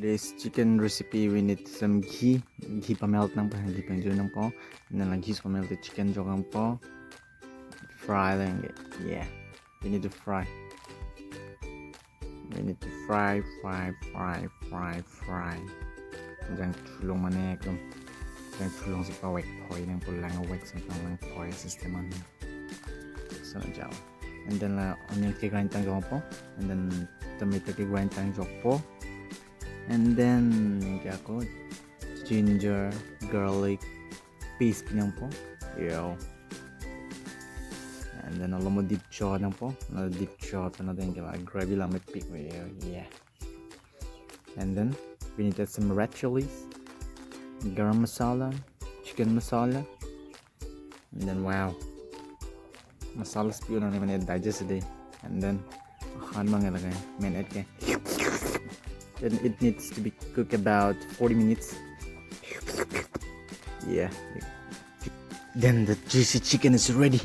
Today's chicken recipe, we need some ghee. Ghee pa-melt lang po. Ghee pa-enjoy lang po. And then ghee pa-melted chicken joke lang po. Fry lang. Yeah. We need to fry. We need to fry. Jangan tulong mana ya, jangan tulong si pawek poi yang pulang awek sampai lang poi sistem mana. Sana jauh. And then onion ke grind tang po. And then tomato ke grind tang joke po. And then ako ginger, garlic paste pinang po. Yo. And then alam mo deep chaw lang po. Deep chaw na din kaya gravy lang may pick. Yeah. And then we need to add some red chilies, garam masala, chicken masala. And then wow. Masala spill na naman digest today. And then mga lagay main add kay. Then it needs to be cooked about 40 minutes. Yeah. Then the juicy chicken is ready.